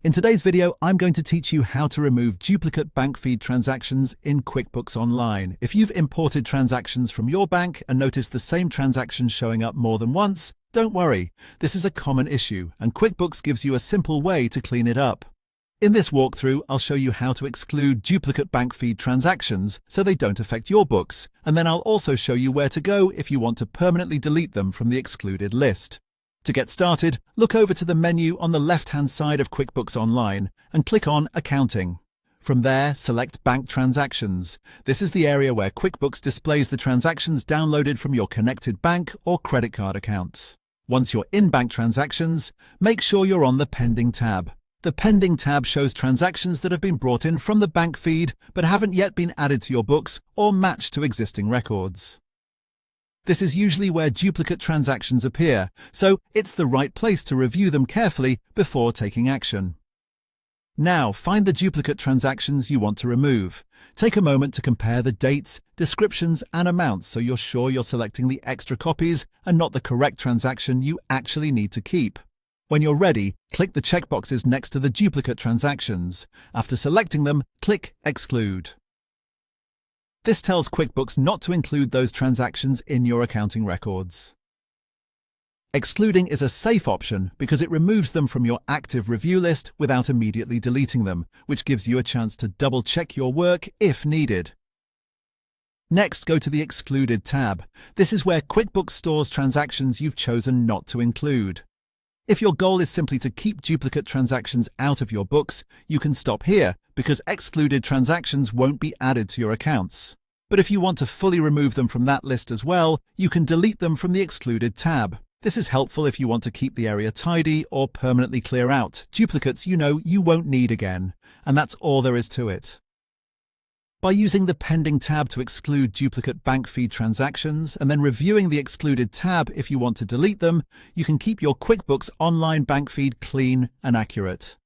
In today's video, I'm going to teach you how to remove duplicate bank feed transactions in QuickBooks Online. If you've imported transactions from your bank and noticed the same transaction showing up more than once, don't worry. This is a common issue, and QuickBooks gives you a simple way to clean it up. In this walkthrough, I'll show you how to exclude duplicate bank feed transactions so they don't affect your books, and then I'll also show you where to go if you want to permanently delete them from the excluded list. To get started, look over to the menu on the left-hand side of QuickBooks Online and click on Accounting. From there, select Bank Transactions. This is the area where QuickBooks displays the transactions downloaded from your connected bank or credit card accounts. Once you're in Bank Transactions, make sure you're on the Pending tab. The Pending tab shows transactions that have been brought in from the bank feed but haven't yet been added to your books or matched to existing records. This is usually where duplicate transactions appear, so it's the right place to review them carefully before taking action. Now, find the duplicate transactions you want to remove. Take a moment to compare the dates, descriptions, and amounts so you're sure you're selecting the extra copies and not the correct transaction you actually need to keep. When you're ready, click the checkboxes next to the duplicate transactions. After selecting them, click Exclude. This tells QuickBooks not to include those transactions in your accounting records. Excluding is a safe option because it removes them from your active review list without immediately deleting them, which gives you a chance to double-check your work if needed. Next, go to the Excluded tab. This is where QuickBooks stores transactions you've chosen not to include. If your goal is simply to keep duplicate transactions out of your books, you can stop here because excluded transactions won't be added to your accounts. But if you want to fully remove them from that list as well, you can delete them from the Excluded tab. This is helpful if you want to keep the area tidy or permanently clear out duplicates you know you won't need again. And that's all there is to it. By using the Pending tab to exclude duplicate bank feed transactions and then reviewing the Excluded tab if you want to delete them, you can keep your QuickBooks Online bank feed clean and accurate.